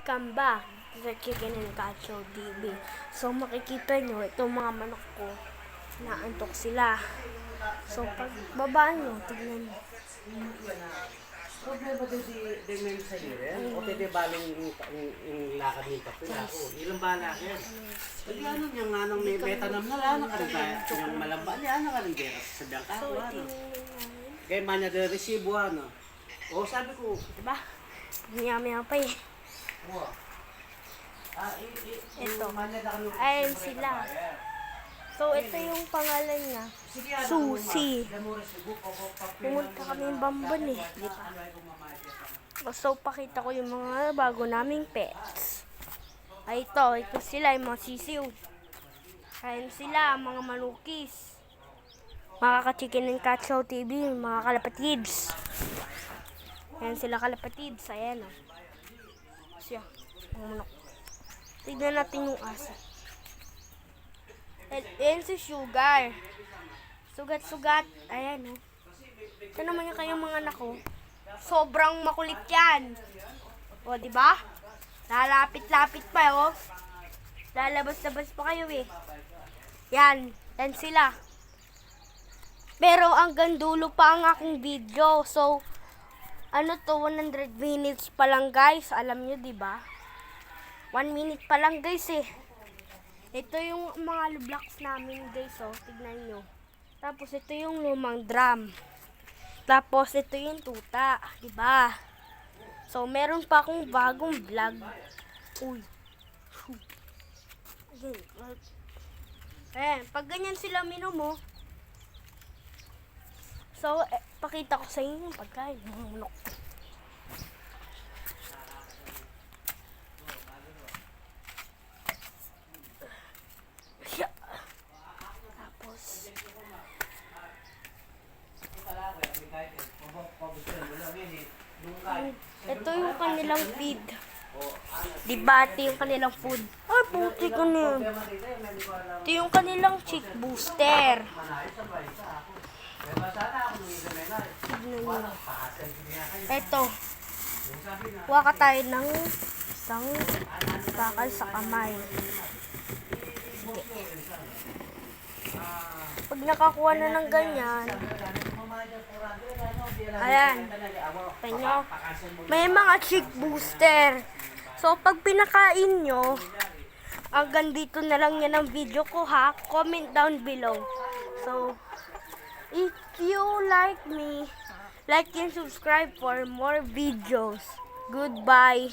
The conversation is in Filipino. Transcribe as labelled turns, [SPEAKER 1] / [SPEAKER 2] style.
[SPEAKER 1] Welcome back sa Chicken and Cat Show TV. So makikita nyo, itong mga manok ko, naantok sila. So pag baba nyo, tignan nyo.
[SPEAKER 2] Problema din di men sa liren. O pwede baling yung lakad ng kapila ko. Ilang bala yan. Pwede ano yung anong may metanam na lang. Yung malamba niya, ano ka rin dito. Sabihan ka ako, ano. Kaya manya de resibo, ano. O sabi ko.
[SPEAKER 1] Diba? Maya pa eh. Ito. Ayan sila. So, ito yung pangalan niya. Susi. Pumunta kami yung Bamban eh. Diba? So, pakita ko yung mga bago naming pets. Ay, ito sila, yung mga sisiw. Ayan sila, mga manukis. Mga ka-Chicken and Cat Show TV, mga kalapatids. Ayan sila kalapatids. Ayan o. Siya. Tignan natin yung asa. Ayan si Sugar. Sugat-sugat. Ayan o. Ito naman yung kayong mga anak ko. Sobrang makulit yan. O, diba? Lalapit-lapit pa o. Lalabas-labas pa kayo eh. Yan. Yan sila. Pero hanggang dulo pa ang aking video. So, ano to, 100 minutes pa lang guys. Alam nyo, diba? 1 minute pa lang guys eh. Ito yung mga blocks namin guys, oh. Tignan nyo. Tapos ito yung lumang drum. Tapos ito yung tuta, diba? So, meron pa akong bagong vlog. Uy. Ayan, pag ganyan sila minom mo. So, pakita ko sa inyo yung pagkain. Tapos, ito yung kanilang feed. Diba? Ito yung kanilang food. Ay, puti ka na. Ito yung kanilang chick booster. Ito. Kuha ka tayo ng isang bakal sa kamay. Sige. Pag nakakuha na ng ganyan, ayan, panyo, may mga chick booster. So, pag pinakain nyo, hanggang dito na lang yan ang video ko ha. Comment down below. So, if you like me, like and subscribe for more videos. Goodbye.